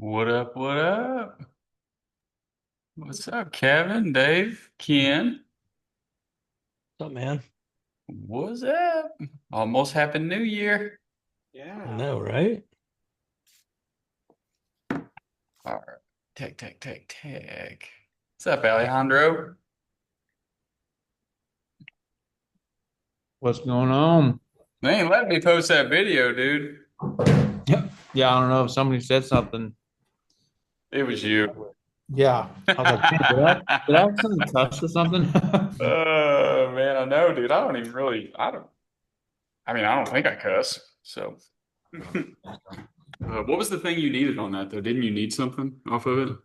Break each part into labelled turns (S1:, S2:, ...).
S1: What up? What up? What's up, Kevin, Dave, Ken?
S2: What's up, man?
S1: What's up? Almost Happy New Year.
S2: I
S3: Yeah.
S2: know, right?
S1: All right. Tech. What's up, Alejandro?
S3: What's going on?
S1: They ain't letting me post that video, dude.
S3: Yeah. Yeah, I don't know if somebody said something.
S1: It was you.
S3: Yeah. I was like, "Man, did I accidentally cuss or something?"
S1: Oh man, I know, dude. I don't think I cuss. So, what was the thing you needed on that though? Didn't you need something off of it?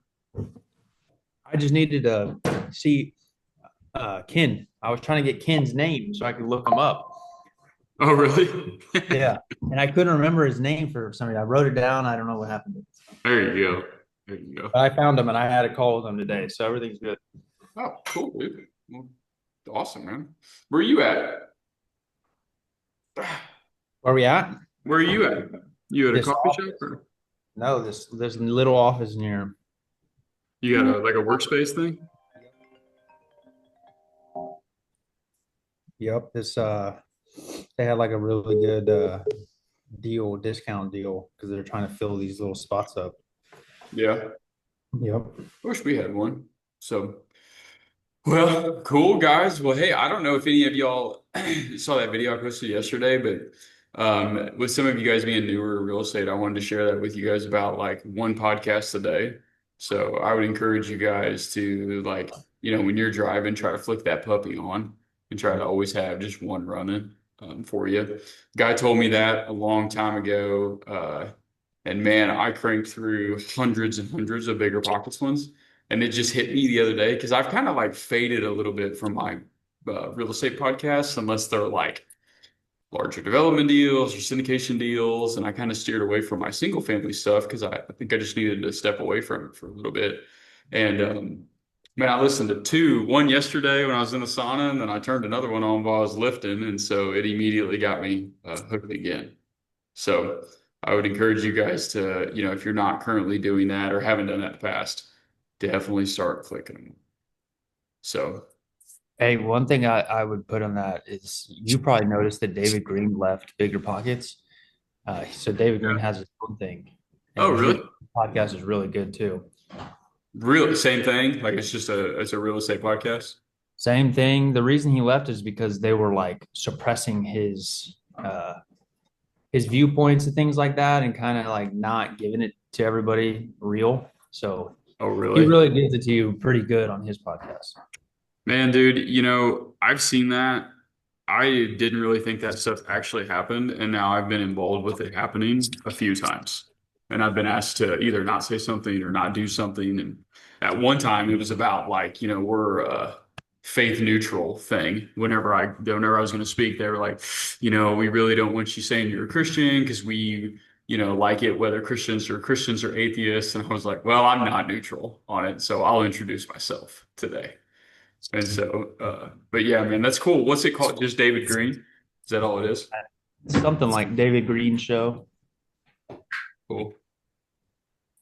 S3: I just needed to see Ken. I was trying to get Ken's name so I could look him up.
S1: Oh, really?
S3: Yeah. And I couldn't remember his name for some reason. I wrote it down. I don't know what happened.
S1: There you go. There you go.
S3: But I found him and I had a call with him today. So everything's good.
S1: Oh, cool, dude. Well, awesome, man. Where are you at?
S3: Where we at?
S1: Where are you at? You at a
S3: This
S1: coffee shop
S3: office.
S1: or
S3: No, this little office near.
S1: you got a workspace thing?
S3: Yep. This they had like a really good discount deal because they're trying to fill these little spots up.
S1: Yeah.
S3: Yep.
S1: Wish we had one. So, well, cool guys. Well, hey, I don't know if any of y'all saw that video I posted yesterday, but with some of you guys being newer to real estate, I wanted to share that with you guys about like one podcast a day. So I would encourage you guys to like, when you're driving, try to flick that puppy on and try to always have just one running for you. Guy told me that a long time ago. And man, I cranked through hundreds and hundreds of bigger pockets ones. And it just hit me the other day because I've kind of like faded a little bit from my real estate podcasts, unless they're like larger development deals or syndication deals. And I kind of steered away from my single family stuff because I think I just needed to step away from it for a little bit. And man, I listened to two, one yesterday when I was in the sauna, and then I turned another one on while I was lifting. And so it immediately got me hooked again. So I would encourage you guys to, if you're not currently doing that or haven't done that in the past, definitely start clicking them. So,
S3: Hey, one thing I would put on that is you probably noticed that David Green left Bigger Pockets. So David Green
S1: yeah.
S3: has his own thing,
S1: Oh,
S3: and his
S1: really?
S3: podcast is really good too.
S1: Really? Same thing? Like it's a real estate podcast?
S3: Same thing. The reason he left is because they were like suppressing his viewpoints and things like that, and kind of like not giving it to everybody real. So
S1: Oh,
S3: he
S1: really?
S3: really gives it to you pretty good on his podcast.
S1: Man, dude, I've seen that. I didn't really think that stuff actually happened, and now I've been involved with it happening a few times. And I've been asked to either not say something or not do something. And at one time, it was about like, we're a faith neutral thing. Whenever I was going to speak, they were like, we really don't want you saying you're a Christian because we, like it whether Christians or atheists. And I was like, well, I'm not neutral on it, so I'll introduce myself today. And so, but yeah, man, that's cool. What's it called? Just David Green? Is that all it is?
S3: Something like David Green show.
S1: Cool.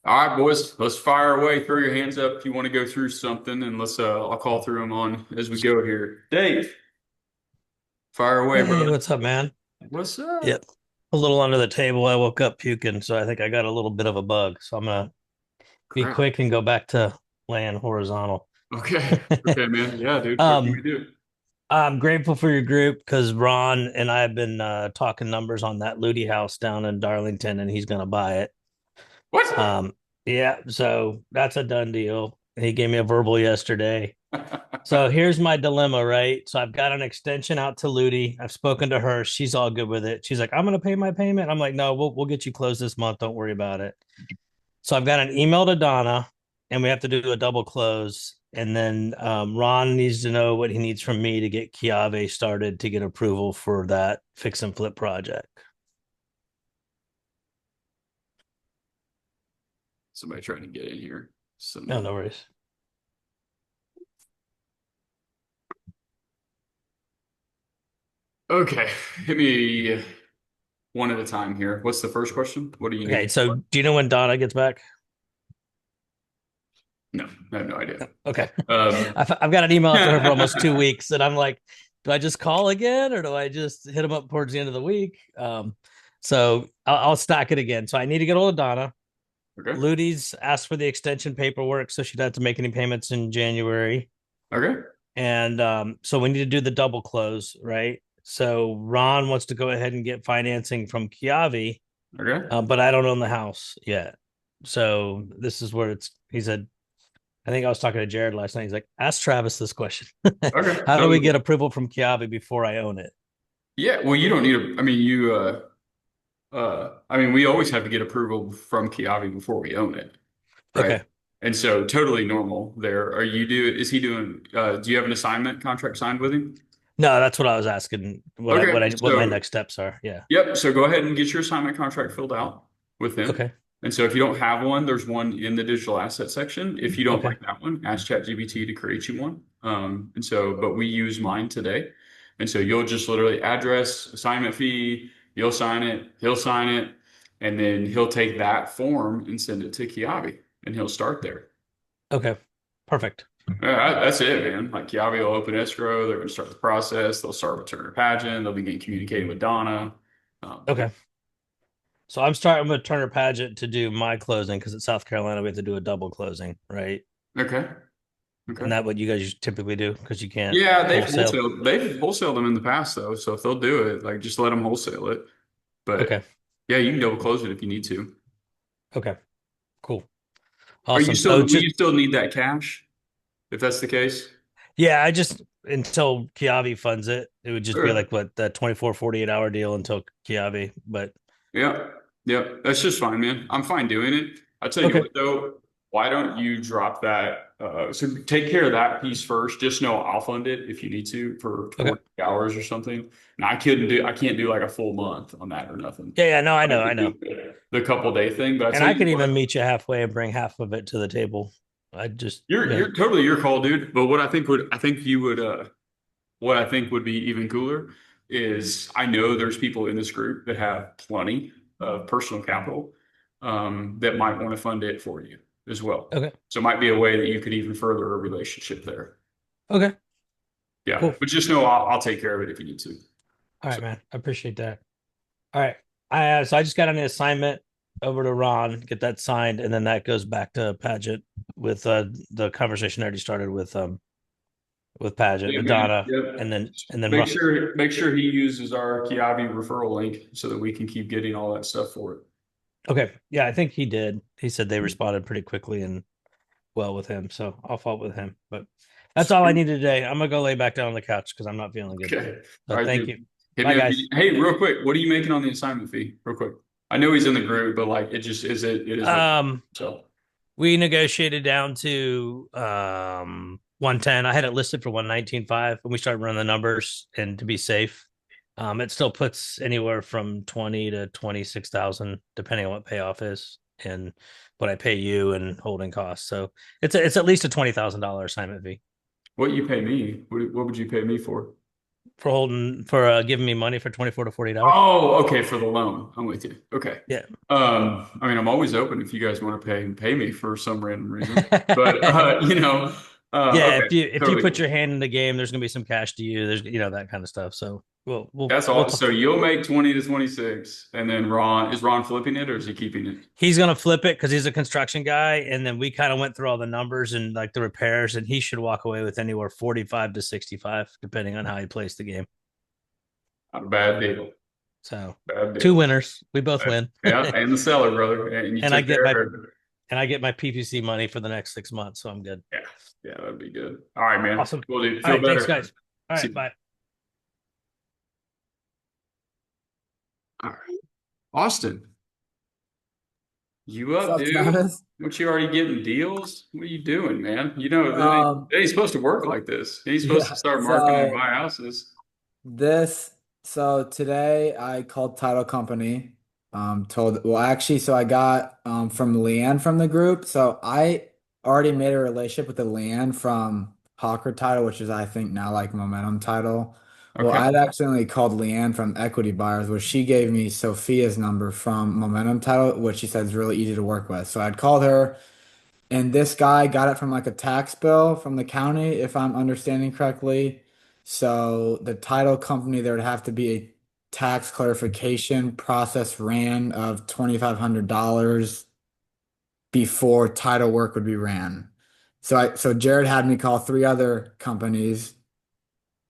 S1: All right, boys, let's fire away. Throw your hands up if you want to go through something, and I'll call through them on as we go here. Dave, fire away,
S2: Hey,
S1: brother.
S2: what's up, man?
S1: What's up?
S2: Yep. A little under the table. I woke up puking, so I think I got a little bit of a bug. So I'm gonna be
S1: Crap.
S2: quick and go back to laying horizontal.
S1: Okay. Okay, man. Yeah, dude. What can we
S2: Um,
S1: do?
S2: I'm grateful for your group because Ron and I have been talking numbers on that Ludi house down in Darlington, and he's gonna buy it.
S1: What?
S2: Yeah, so that's a done deal. He gave me a verbal yesterday. So here's my dilemma, right? So I've got an extension out to Ludi. I've spoken to her. She's all good with it. She's like, I'm gonna pay my payment. I'm like, no, we'll get you closed this month. Don't worry about it. So I've got an email to Donna, and we have to do a double close. And then Ron needs to know what he needs from me to get Kiave started to get approval for that fix and flip project.
S1: Somebody trying to get in here.
S2: No,
S1: Some.
S2: no worries.
S1: Okay, hit me one at a time here. What's the first question? What do you
S2: Okay,
S1: need?
S2: so do you know when Donna gets back?
S1: No, I have no idea.
S2: Okay.
S1: Um,
S2: I've got an email after her for almost 2 weeks, and I'm like, do I just call again or do I just hit them up towards the end of the week? So I'll stack it again. So I need to get hold of Donna.
S1: okay.
S2: Ludi's asked for the extension paperwork, so she doesn't have to make any payments in January.
S1: Okay.
S2: And so we need to do the double close, right? So Ron wants to go ahead and get financing from Kiavi,
S1: Okay.
S2: but I don't own the house yet. So this is where he said, I think I was talking to Jared last night. He's like, ask Travis this question.
S1: Okay.
S2: How do we
S1: So
S2: get approval from Kiavi before I own it?
S1: yeah, well, you don't need I mean, I mean, we always have to get approval from Kiavi before we own it, right?
S2: Okay.
S1: And so totally normal there. Is he doing, do you have an assignment contract signed with him?
S2: No, that's what I was asking.
S1: Okay.
S2: What my
S1: So,
S2: next steps are. Yeah.
S1: yep. So go ahead and get your assignment contract filled out with him.
S2: Okay.
S1: And so if you don't have one, there's one in the digital asset section. If you don't
S2: Okay.
S1: like that one, ask ChatGPT to create you one. And so, but we use mine today. And so you'll just literally address, assignment fee, you'll sign it, he'll sign it, and then he'll take that form and send it to Kiavi and he'll start there.
S2: Okay. Perfect.
S1: Yeah, that's it, man. Like Kiavi will open escrow, they're going to start the process, they'll start with Turner Pageant, they'll begin communicating with Donna.
S2: Okay. So I'm starting with Turner Pageant to do my closing because it's South Carolina. We have to do a double closing, right?
S1: Okay.
S2: And
S1: Okay.
S2: that what you guys typically do because you can't
S1: Yeah,
S2: wholesale.
S1: they've wholesaled them in the past though. So if they'll do it, like just let them wholesale it. But
S2: Okay.
S1: yeah, you can double close it if you need to.
S2: Okay. Cool.
S1: Are you
S2: Awesome.
S1: still,
S2: So
S1: will
S2: just
S1: you still need that cash if that's the case?
S2: yeah, I just until Kiavi funds it, it would just be
S1: Sure.
S2: like what the 24, 48 hour deal until Kiavi. But
S1: Yeah. Yeah. That's just fine, man. I'm fine doing it. I'll tell you
S2: okay.
S1: what though, why don't you drop that? So take care of that piece first. Just know I'll fund it if you need to for
S2: Okay.
S1: 40 hours or something. And I can't do like a full month on that or nothing.
S2: Yeah, yeah, no, I
S1: I
S2: know,
S1: could
S2: I know.
S1: do the couple day thing, but I
S2: And
S1: tell
S2: I
S1: you
S2: could even
S1: what,
S2: meet you halfway and bring half of it to the table. I just yeah.
S1: you're totally your call, dude. But what I think you would, what I think would be even cooler is I know there's people in this group that have plenty of personal capital, that might want to fund it for you as well.
S2: Okay.
S1: So it might be a way that you could even further a relationship there.
S2: Okay.
S1: Yeah,
S2: Cool.
S1: but just know I'll take care of it if you need to.
S2: All right,
S1: So
S2: man. I appreciate that. All right. So I just got an assignment over to Ron, get that signed, and then that goes back to Paget with the conversation I already started with Paget,
S1: yeah,
S2: with
S1: man.
S2: Donna,
S1: Yeah.
S2: and then Ron.
S1: Make sure he uses our Kiavi referral link so that we can keep getting all that stuff for it.
S2: Okay. Yeah, I think he did. He said they responded pretty quickly and well with him. So I'll follow up with him. But that's all I need today. I'm gonna go lay back down on the couch because I'm not feeling good.
S1: Okay. All
S2: So
S1: right,
S2: thank
S1: dude.
S2: you.
S1: Hit
S2: Bye
S1: me up.
S2: guys.
S1: Hey, real quick, what are you making on the assignment fee? Real quick. I know he's in the group, but like it just it is what so
S2: We negotiated down to 110. I had it listed for 119.5 and we started running the numbers and to be safe. It still puts anywhere from 20 to 26,000 depending on what payoff is and what I pay you and holding costs. So it's at least a $20,000 assignment fee
S1: what you pay me? What would you pay me for?
S2: for giving me money for 24 to 48 hours.
S1: Oh, okay, for the loan. I'm with you. Okay.
S2: Yeah.
S1: I mean, I'm always open if you guys want to pay me for some random reason. But
S2: Yeah,
S1: okay,
S2: if you
S1: totally.
S2: put your hand in the game, there's gonna be some cash to you. There's that kind of stuff. So
S1: That's
S2: we'll
S1: all. So you'll make 20 to 26, and then Ron flipping it or is he keeping it?
S2: he's gonna flip it because he's a construction guy, and then we kind of went through all the numbers and like the repairs, and he should walk away with anywhere 45 to 65, depending on how he plays the game.
S1: Not a bad deal.
S2: So
S1: Bad
S2: two
S1: deal.
S2: winners, we both win,
S1: Yeah, and the seller, brother. And you
S2: and I
S1: took
S2: get
S1: care
S2: my
S1: of it.
S2: PPC money for the next 6 months, so I'm good.
S1: Yeah, yeah, that'd be good. All right, man.
S2: Awesome.
S1: Cool, dude.
S2: All
S1: Feel
S2: right, thanks,
S1: better.
S2: guys. All
S1: See
S2: right,
S1: you.
S2: bye.
S1: All right. Austin, you up,
S4: What's up,
S1: dude?
S4: Travis?
S1: What you already getting deals? What are you doing, man? You know,
S4: Um,
S1: they ain't supposed to work like this. They ain't supposed to
S4: yeah,
S1: start marketing and
S4: so
S1: buy houses.
S4: this, so today I called title company, well, actually, so I got, from Leanne from the group. So I already made a relationship with the Leanne from Hawker Title, which is, I think, now like Momentum Title. Well,
S1: Okay.
S4: I'd accidentally called Leanne from Equity Buyers, where she gave me Sophia's number from Momentum Title, which she said is really easy to work with. So I'd called her. And this guy got it from like a tax bill from the county, if I'm understanding correctly. So the title company, there would have to be a tax clarification process ran of $2,500 before title work would be ran. So Jared had me call three other companies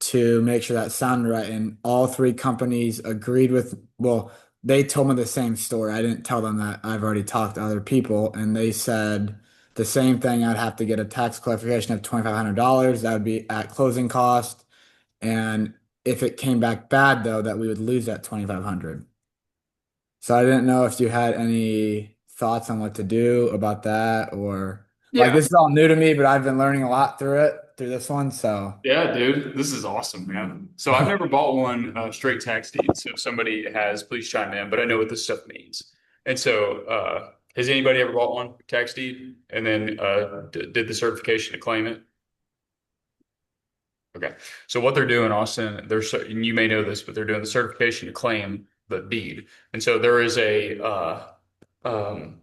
S4: to make sure that sounded right. And all three companies agreed with, well, they told me the same story. I didn't tell them that I've already talked to other people, and they said the same thing. I'd have to get a tax clarification of $2,500. That would be at closing cost. And if it came back bad, though, that we would lose that 2,500. So I didn't know if you had any thoughts on what to do about that, or like
S1: Yeah.
S4: this is all new to me, but I've been learning a lot through this one. So
S1: Yeah, dude, this is awesome, man. So I've never bought one straight tax deed. So if somebody has, please chime in, but I know what this stuff means. And so, has anybody ever bought one tax deed and then did the certification to claim it? Okay. So what they're doing, Austin, and you may know this, but they're doing the certification to claim the deed. And so there is um,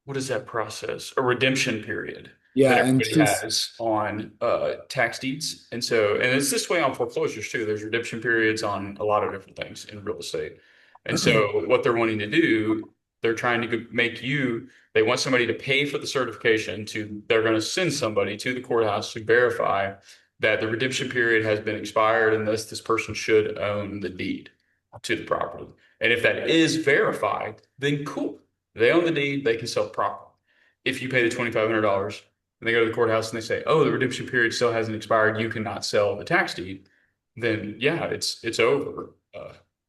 S1: what is that process? A redemption period that
S4: yeah, and
S1: everybody
S4: she's
S1: has on tax deeds. And so, and it's this way on foreclosures too. There's redemption periods on a lot of different things in real estate. And so what they're wanting to do, they're trying to make you, they want somebody to pay for the certification they're going to send somebody to the courthouse to verify that the redemption period has been expired and this person should own the deed to the property. And if that is verified, then cool. They own the deed, they can sell the property. If you pay the $2,500 and they go to the courthouse and they say, "Oh, the redemption period still hasn't expired, you cannot sell the tax deed," then yeah, it's over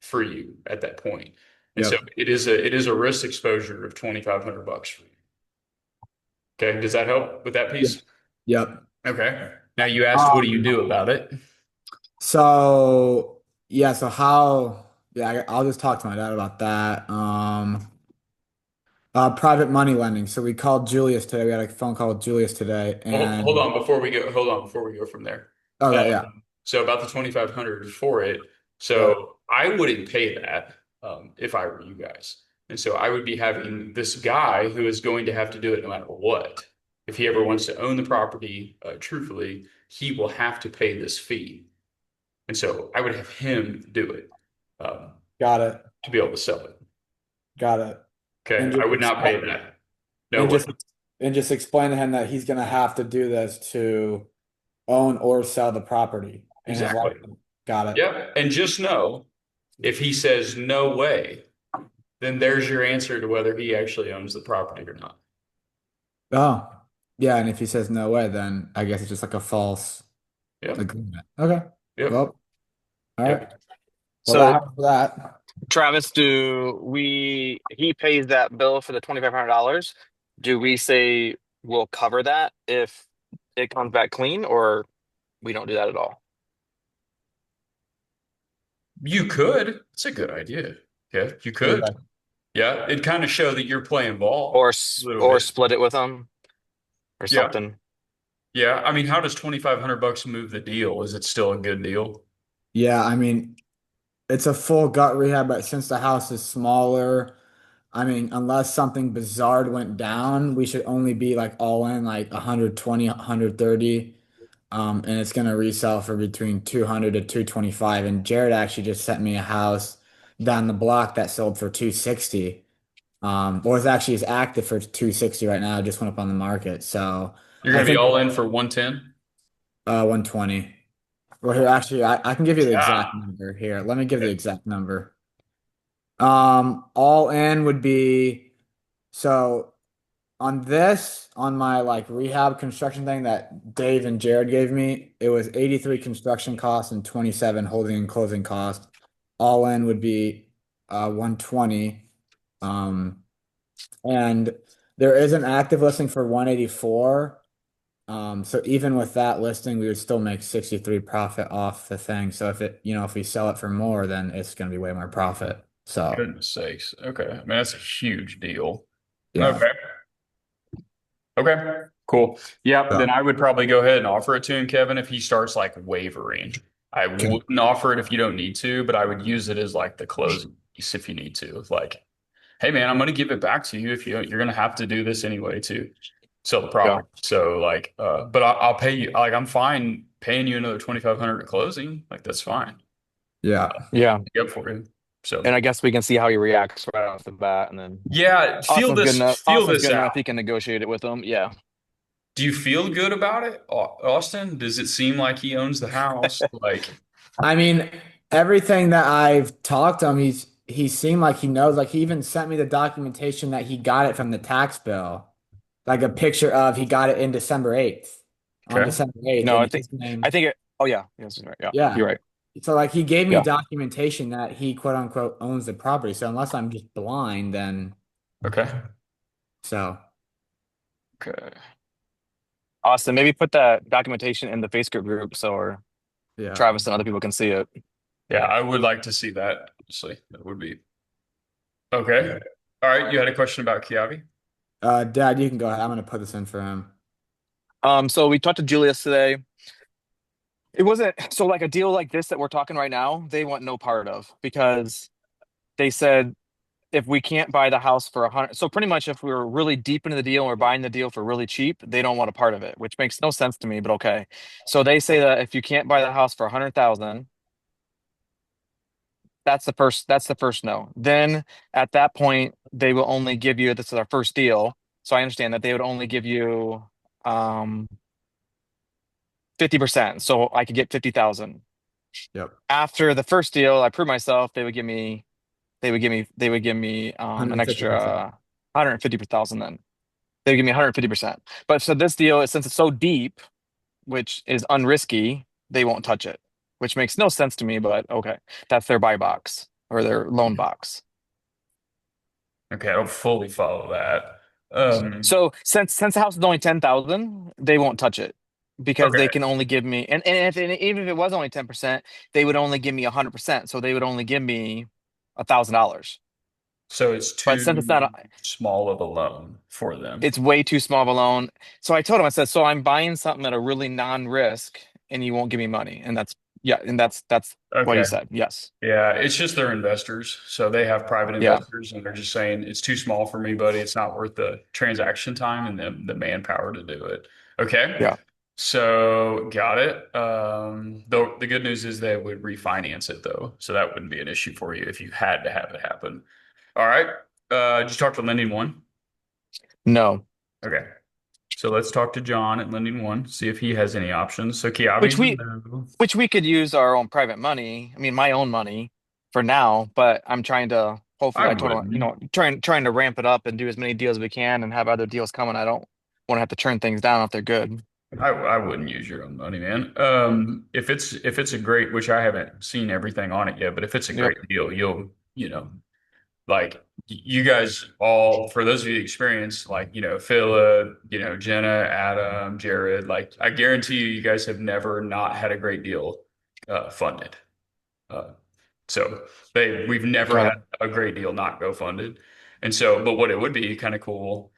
S1: for you at that point. And so
S4: yep.
S1: it is a risk exposure of $2,500 for you. Okay, does that help with that
S4: Yep.
S1: piece?
S4: Yep.
S1: Okay. Now you asked, what do you do about it?
S4: So yeah, so how yeah, I'll just talk to my dad about that. Private money lending. So we called Julius today. We had a phone call with Julius today,
S1: Hold
S4: and
S1: on before we go. Hold on before we go from there.
S4: okay, yeah.
S1: So about the 2,500 for it.
S4: Yep.
S1: So I wouldn't pay that if I were you guys. And so I would be having this guy who is going to have to do it no matter what. If he ever wants to own the property, truthfully, he will have to pay this fee. And so I would have him do it um,
S4: Got it.
S1: to be able to sell it.
S4: Got it. And
S1: Okay. I
S4: just
S1: would not pay that. No
S4: and
S1: way.
S4: just and just explain to him that he's gonna have to do this to own or sell the property in his
S1: Exactly.
S4: lifetime. Got it.
S1: Yep. And just know if he says no way, then there's your answer to whether he actually owns the property or not.
S4: Oh, yeah. And if he says no way, then I guess it's just like a false
S1: Yep.
S4: agreement. Okay.
S1: Yep.
S4: Well, all right.
S1: Yep.
S4: Well, that
S5: So,
S4: happens for that.
S5: Travis, he pays that bill for the $2,500? Do we say we'll cover that if it comes back clean, or we don't do that at all?
S1: You could. It's a good idea. Yeah, you could.
S4: Okay.
S1: Yeah, it'd kind of show that you're playing ball
S5: Or
S1: a little
S5: or
S1: bit.
S5: split it with them or
S1: Yeah.
S5: something?
S1: Yeah. I mean, how does $2,500 move the deal? Is it still a good deal?
S4: Yeah, I mean, it's a full gut rehab, but since the house is smaller, I mean, unless something bizarre went down, we should only be like all in like 120, 130. And it's gonna resell for between 200 to 225. And Jared actually just sent me a house down the block that sold for 260. Or it's actually is active for 260 right now. It just went up on the market. So
S1: You're
S4: I
S1: going to be
S4: think
S1: all in for 110?
S4: 120. Well, here, actually, I can give you the
S1: Yeah.
S4: exact number here. Let me give the exact number. All in would be so on my like rehab construction thing that Dave and Jared gave me, it was 83 construction costs and 27 holding and closing costs. All in would be 120. Um, and there is an active listing for 184. So even with that listing, we would still make 63 profit off the thing. So if we sell it for more, then it's going to be way more profit. So
S1: Goodness sakes. Okay. I mean, that's a huge deal.
S4: yeah.
S1: Okay. Okay. Cool. Yep.
S4: So,
S1: Then I would probably go ahead and offer it to him, Kevin, if he starts like wavering. I
S4: okay.
S1: wouldn't offer it if you don't need to, but I would use it as like the closing piece if you need to. It's like, hey man, I'm going to give it back to you if you're going to have to do this anyway too. sell the
S5: Yeah.
S1: property. So like, but I'll pay you. Like, I'm fine paying you another 2,500 at closing. Like, that's fine.
S4: Yeah.
S5: Yeah.
S1: Good for you. So
S5: And I guess we can see how he reacts right off the bat, and then
S1: yeah, feel
S5: Austin's
S1: this
S5: good enough.
S1: out.
S5: He can negotiate it with him. Yeah.
S1: Do you feel good about it, Austin? Does it seem like he owns the house? Like,
S4: I mean, everything that I've talked to him, he seemed like he knows. Like he even sent me the documentation that he got it from the tax bill, like a picture of he got it in December 8th, on
S1: okay,
S4: December 8th,
S5: No,
S4: and his name.
S5: I think it. Oh yeah. Yes, right. Yeah.
S4: Yeah.
S5: You're right.
S4: So like he gave me
S5: Yeah.
S4: documentation that he quote unquote owns the property. So unless I'm just blind, then
S1: okay,
S4: so
S1: okay.
S5: Austin, maybe put that documentation in the Facebook group so or
S4: yeah.
S5: Travis and other people can see it.
S1: Yeah, I would like to see that. Honestly, that would be okay. All right, you had a question about Kiavi?
S4: Dad, you can go ahead. I'm gonna put this in for him.
S5: So we talked to Julius today. It wasn't so like a deal like this that we're talking right now, they want no part of because they said if we can't buy the house for 100, so pretty much if we were really deep into the deal and we're buying the deal for really cheap, they don't want a part of it, which makes no sense to me, but okay. So they say that if you can't buy the house for 100,000, that's the first no. Then at that point, they will only give you, this is our first deal. So I understand that they would only give you 50%. So I could get 50,000.
S4: Yep.
S5: After the first deal, I proved myself, they would give me an
S4: 150%.
S5: extra 150,000 then. They would give me 150%. But so this deal, since it's so deep, which is unrisky, they won't touch it, which makes no sense to me, but okay. That's their buy box or their loan box.
S1: Okay, I don't fully follow that.
S5: So since the house is only 10,000, they won't touch it because
S1: Okay,
S5: they can only give me even if it was only 10%, they would only give me 100%. So they would only give me $1,000.
S1: so it's
S5: But since it's not
S1: too small of a loan for them.
S5: it's way too small of a loan. So I told him, I said, so I'm buying something at a really non-risk and you won't give me money. And that's yeah, and that's what he
S1: Okay.
S5: said. Yes.
S1: Yeah, it's just their investors. So they have private
S5: Yeah.
S1: investors and they're just saying it's too small for me, buddy. It's not worth the transaction time and the manpower to do it. Okay.
S5: Yeah.
S1: So got it. The good news is they would refinance it though. So that wouldn't be an issue for you if you had to have it happen. All right. Just talk to Lending One.
S5: No.
S1: Okay. So let's talk to John at Lending One, see if he has any options. So
S5: Which
S1: Kiavi's a
S5: we
S1: no.
S5: which we could use our own private money. I mean, my own money for now, but I'm trying to hopefully
S1: I
S5: I told him,
S1: wouldn't.
S5: trying to ramp it up and do as many deals as we can and have other deals coming. I don't want to have to turn things down if they're good.
S1: I wouldn't use your own money, man. If it's a great, which I haven't seen everything on it yet, but if it's a
S5: Yep.
S1: great deal, like you guys all, for those of you experienced, like Philip, Jenna, Adam, Jared, like I guarantee you, you guys have never not had a great deal funded. Uh, so we've never
S5: Got
S1: had
S5: it.
S1: a great deal not go funded, and so, but what it would be kind of cool.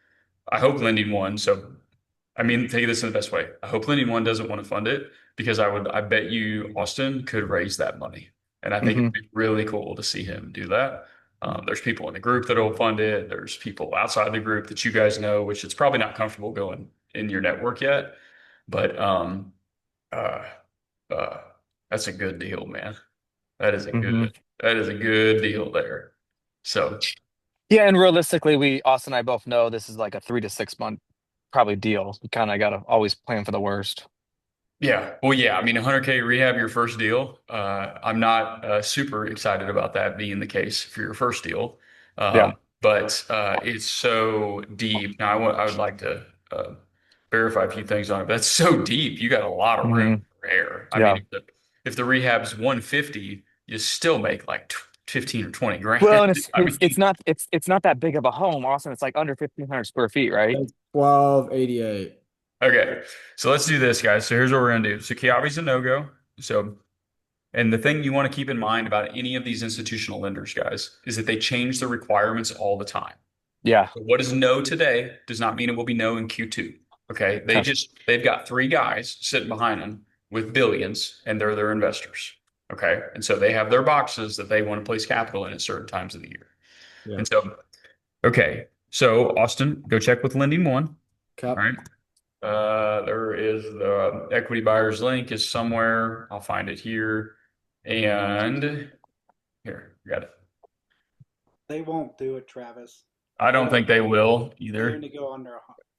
S1: I hope Lending One. So I mean, take this in the best way. I hope Lending One doesn't want to fund it because I bet you Austin could raise that money. And I think
S5: Hmm.
S1: it'd be really cool to see him do that. There's people in the group that'll fund it. There's people outside the group that you guys know, which it's probably not comfortable going in your network yet. But uh, uh, that's a good deal, man. That is a
S5: Hmm.
S1: good deal there. So
S5: Yeah, and realistically, Austin and I both know this is like a 3 to 6 month probably deal. You kind of got to always plan for the worst.
S1: yeah. Well, yeah. I mean, 100K rehab your first deal. I'm not super excited about that being the case for your first deal.
S5: Yeah.
S1: But it's so deep. Now, I would like to verify a few things on it. But that's so deep. You got a lot of room
S5: Hmm.
S1: for error. I mean,
S5: Yeah.
S1: if the rehab's 150, you still make like 15 or 20 grand.
S5: Well, and it's
S1: I
S5: it's
S1: mean,
S5: it's not that big of a home, Austin. It's like under 1,500 square feet, right?
S4: Like 1288.
S1: okay. So let's do this, guys. So here's what we're gonna do. So Kiavi's a no-go. So And the thing you want to keep in mind about any of these institutional lenders, guys, is that they change the requirements all the time.
S5: Yeah.
S1: So what is no today does not mean it will be no in Q2. Okay.
S5: Okay.
S1: They've got three guys sitting behind them with billions and they're their investors. Okay. And so they have their boxes that they want to place capital in at certain times of the year.
S4: Yeah.
S1: And so, okay. So Austin, go check with Lending One. All
S4: Cup.
S1: right. There is the equity buyer's link is somewhere. I'll find it here. And here, got it.
S6: They won't do it, Travis.
S1: I don't think they will
S6: They
S1: either.
S6: only go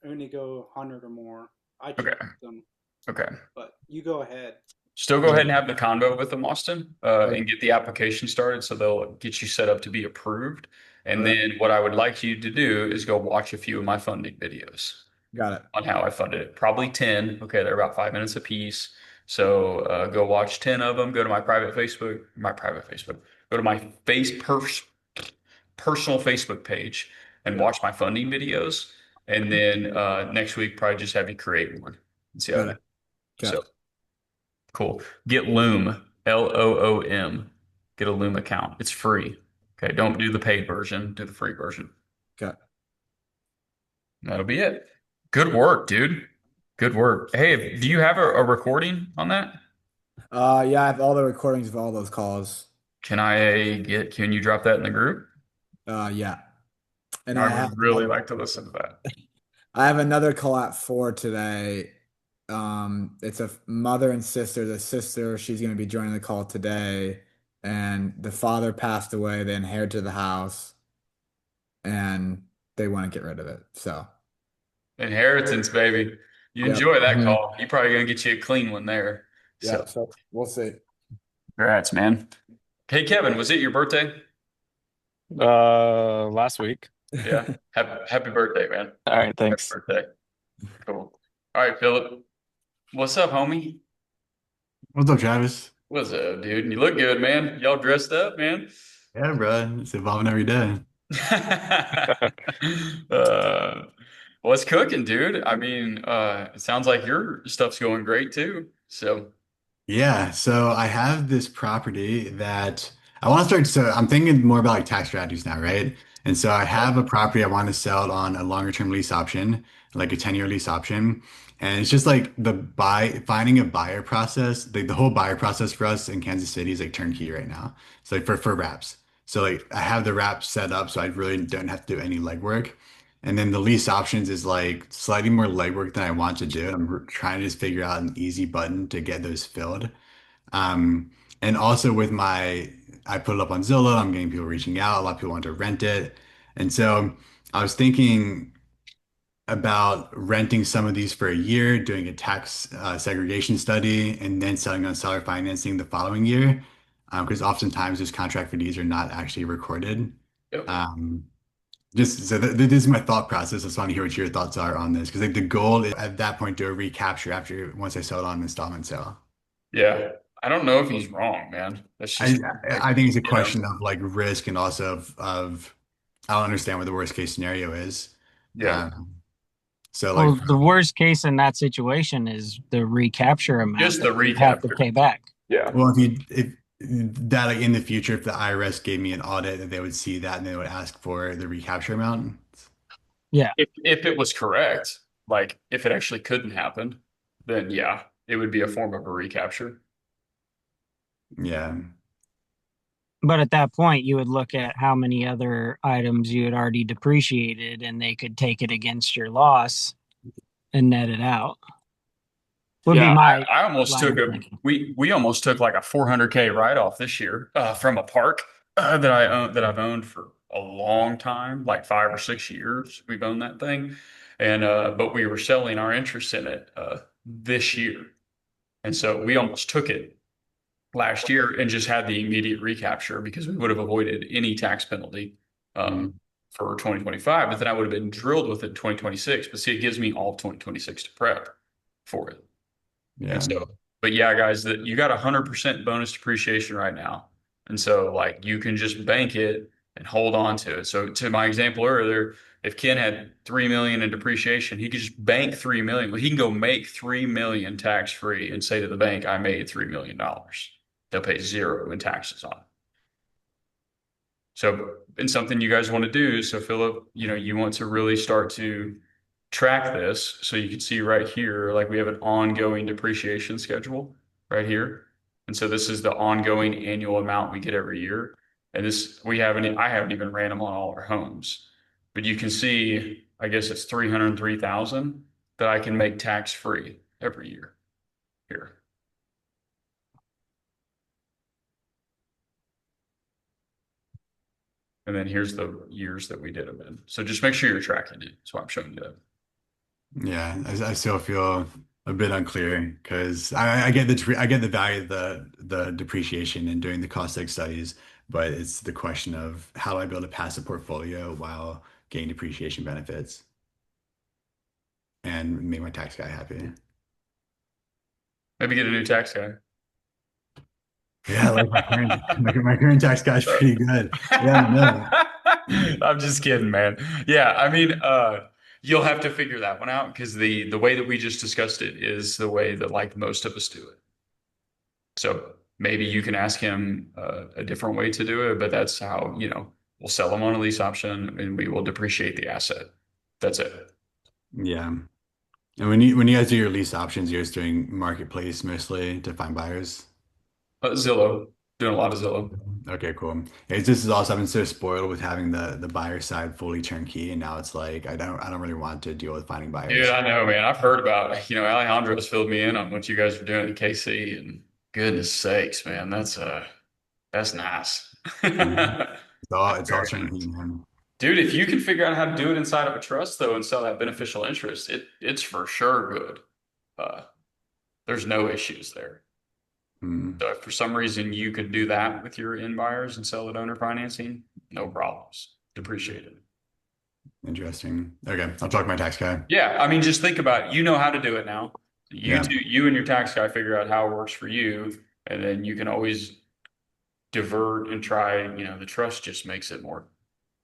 S6: only go 100 or more. I
S1: Okay.
S6: checked them,
S1: Okay.
S6: but you go ahead.
S1: Still go ahead and have the convo with them, Austin, and get the application started so they'll get you set up to be approved. And then what I would like you to do is go watch a few of my funding videos
S4: Got it.
S1: on how I funded it. Probably 10. Okay, they're about 5 minutes a piece. So go watch 10 of them. Go to my private Facebook, Go to my personal Facebook page and watch my funding videos. And then next week, probably just have you create one and see how
S4: Got
S1: that.
S4: it. Got
S1: So
S4: it.
S1: cool. Get Loom, Loom. Get a Loom account. It's free. Okay, don't do the paid version, do the free version.
S4: Got it.
S1: That'll be it. Good work, dude. Good work. Hey, do you have a recording on that?
S4: Yeah, I have all the recordings of all those calls.
S1: Can you drop that in the group?
S4: Yeah. And
S1: I would really like to listen to that.
S4: I have another call at 4 today. It's a mother and sister. The sister, she's going to be joining the call today, and the father passed away. They inherited the house, and they want to get rid of it. So,
S1: Inheritance, baby. You
S4: Yep.
S1: enjoy that
S4: Mhm.
S1: call. You're probably gonna get you a clean one there.
S4: yeah,
S1: So,
S4: so we'll see.
S1: congrats, man. Hey, Kevin, was it your birthday?
S5: Last week.
S1: Yeah. Happy birthday, man.
S5: All right,
S1: Happy
S5: thanks.
S1: birthday. Cool. All right, Philip. What's up, homie?
S7: What's up, Travis?
S1: What's up, dude? You look good, man. Y'all dressed up, man.
S7: Yeah, bro. It's evolving every day.
S1: Uh, what's cooking, dude? I mean, it sounds like your stuff's going great too. So,
S7: Yeah, so I have this property that I want to start. So I'm thinking more about like tax strategies now, right? And so I have a property I want to sell on a longer term lease option, like a 10-year lease option. And it's just like finding a buyer process. The whole buyer process for us in Kansas City is like turnkey right now. So like for wraps. So like I have the wraps set up so I really don't have to do any legwork. And then the lease options is like slightly more legwork than I want to do. I'm trying to just figure out an easy button to get those filled. Um, and also I put it up on Zillow. I'm getting people reaching out. A lot of people want to rent it. And so I was thinking about renting some of these for a year, doing a tax segregation study, and then selling on seller financing the following year. Because oftentimes those contract for these are not actually recorded.
S1: yep.
S7: Um, just so this is my thought process. I just want to hear what your thoughts are on this because like the goal is at that point do a recapture after once I sell it on an installment sale.
S1: Yeah. I don't know if he's wrong, man. That's
S7: I
S1: just,
S7: I think it's a
S1: you know,
S7: question of like risk and also of I don't understand what the worst case scenario is.
S1: yeah.
S7: So
S8: Well,
S7: like
S8: the worst case in that situation is the recapture amount
S1: Just the
S8: that you have to
S1: recapture.
S8: pay back.
S1: Yeah.
S7: well if that like in the future if the IRS gave me an audit that they would see that and they would ask for the recapture amount.
S1: If it was correct, like if it actually couldn't happen, then yeah, it would be a form of a recapture.
S7: Yeah.
S8: But at that point, you would look at how many other items you had already depreciated, and they could take it against your loss and net it out. Would be
S1: Yeah,
S8: my
S1: I almost
S8: line
S1: took
S8: of
S1: a
S8: thinking.
S1: we almost took like a 400K write-off this year from a park that I've owned for a long time, like 5 or 6 years. We've owned that thing, and but we were selling our interest in it this year, and so we almost took it last year and just had the immediate recapture because we would have avoided any tax penalty for 2025. But then I would have been drilled with it in 2026. But see, it gives me all of 2026 to prep for it.
S7: Yeah.
S1: And so, but yeah, guys, that you got 100% bonus depreciation right now. And so like you can just bank it and hold on to it. So to my example earlier, if Ken had 3 million in depreciation, he could just bank 3 million. Well, he can go make 3 million tax free and say to the bank, I made $3 million. They'll pay zero in taxes on it. So, and something you guys want to do. So Philip, you want to really start to track this so you can see right here, like we have an ongoing depreciation schedule right here. And so this is the ongoing annual amount we get every year. And I haven't even ran them on all our homes, but you can see, I guess it's 303,000. that I can make tax free every year here. And then here's the years that we did them in. So just make sure you're tracking it. That's why I'm showing you that.
S7: Yeah, I still feel a bit unclear because I get I get the value of the depreciation and doing the cost seg studies, but it's the question of how do I build a passive portfolio while getting depreciation benefits and make my tax guy happy.
S1: Maybe get a new tax guy.
S7: Yeah, like my current tax guy is pretty good. Yeah, no.
S1: I'm just kidding, man. Yeah, I mean, you'll have to figure that one out because the way that we just discussed it is the way that like most of us do it. So maybe you can ask him a different way to do it, but that's how, we'll sell them on a lease option and we will depreciate the asset. That's it.
S7: Yeah. And when you guys do your lease options, you're just doing marketplace mostly to find buyers.
S1: Zillow, doing a lot of Zillow.
S7: Okay, cool. This is also I've been so spoiled with having the buyer side fully turnkey, and now it's like I don't really want to deal with finding
S1: Dude,
S7: buyers.
S1: I know, man. I've heard about, Alejandro's filled me in on what you guys are doing in KC, and goodness sakes, man, that's nice.
S7: It's all
S1: Very
S7: turnkey,
S1: nice.
S7: man.
S1: Dude, if you can figure out how to do it inside of a trust though and sell that beneficial interest, it's for sure good. Uh, there's no issues there.
S7: Hmm.
S1: So if for some reason you could do that with your in buyers and sell it owner financing, no problems. Depreciated.
S7: Interesting. Okay, I'll talk to my tax guy.
S1: Yeah, I mean, just think about it. You know how to do it now.
S7: Yeah.
S1: You and your tax guy figure out how it works for you, and then you can always divert and try. The trust just makes it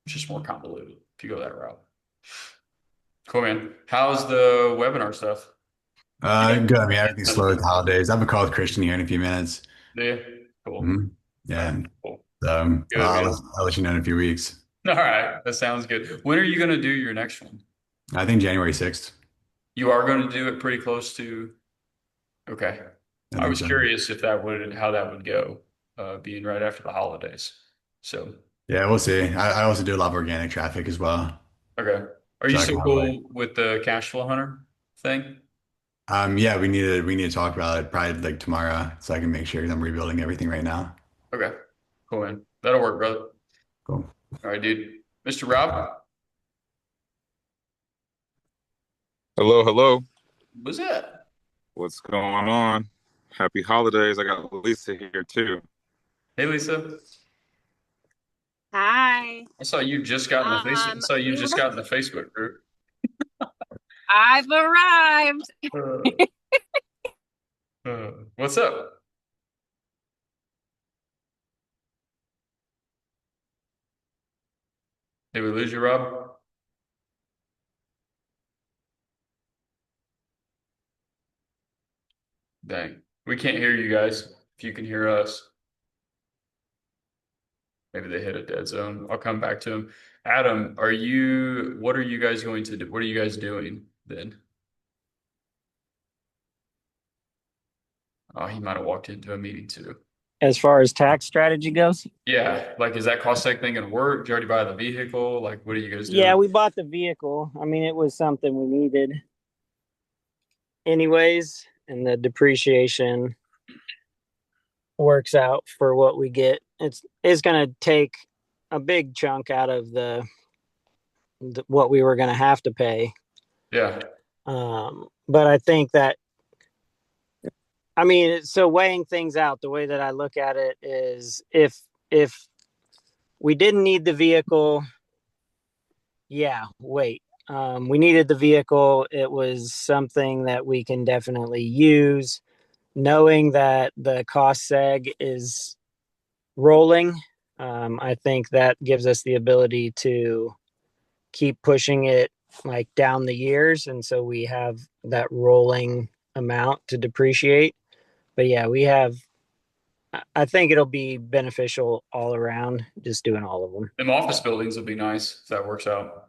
S1: just more convoluted if you go that route. Cool, man. How's the webinar stuff?
S7: Good. I mean, everything's slow with the holidays. I have a call with Christian here in a few minutes.
S1: Yeah, cool.
S7: Mhm. Yeah.
S1: Cool. Good,
S7: I'll,
S1: man.
S7: I'll let you know in a few weeks.
S1: All right, that sounds good. When are you going to do your next one?
S7: I think January 6th.
S1: You are going to do it pretty close to. Okay.
S7: I
S1: I
S7: think
S1: was
S7: so.
S1: curious if how that would go, being right after the holidays. So,
S7: Yeah, we'll see. I also do a lot of organic traffic as well.
S1: okay. Are you
S7: So I can
S1: still
S7: have like,
S1: cool with the cash flow hunter thing?
S7: yeah, we need to talk about it probably like tomorrow so I can make sure I'm rebuilding everything right now.
S1: Okay. Cool, man. That'll work, brother.
S7: Cool.
S1: All right, dude. Mr. Rob,
S9: Hello, hello.
S1: what's that?
S9: What's going on? Happy holidays. I got Lisa here too.
S1: Hey, Lisa.
S10: Hi.
S1: I saw you just got in the Facebook. I saw you
S10: We
S1: just
S10: were,
S1: got in the Facebook group.
S10: I've arrived.
S1: What's up? Did we lose you, Rob? Dang. We can't hear you guys. If you can hear us, maybe they hit a dead zone. I'll come back to him. Adam, what are you guys going to do? What are you guys doing then? Oh, he might have walked into a meeting too.
S8: As far as tax strategy goes,
S1: Yeah, like is that cost seg thing gonna work? Did you already buy the vehicle? Like, what are you guys doing?
S8: yeah, we bought the vehicle. I mean, it was something we needed anyways, and the depreciation works out for what we get. It's going to take a big chunk out of the what we were going to have to pay.
S1: Yeah.
S8: But I think that, I mean, so weighing things out, the way that I look at it is if we didn't need the vehicle, yeah, wait. We needed the vehicle. It was something that we can definitely use. Knowing that the cost seg is rolling, I think that gives us the ability to keep pushing it like down the years. And so we have that rolling amount to depreciate. But yeah, I think it'll be beneficial all around, just doing all of them.
S1: Them office buildings would be nice if that works out.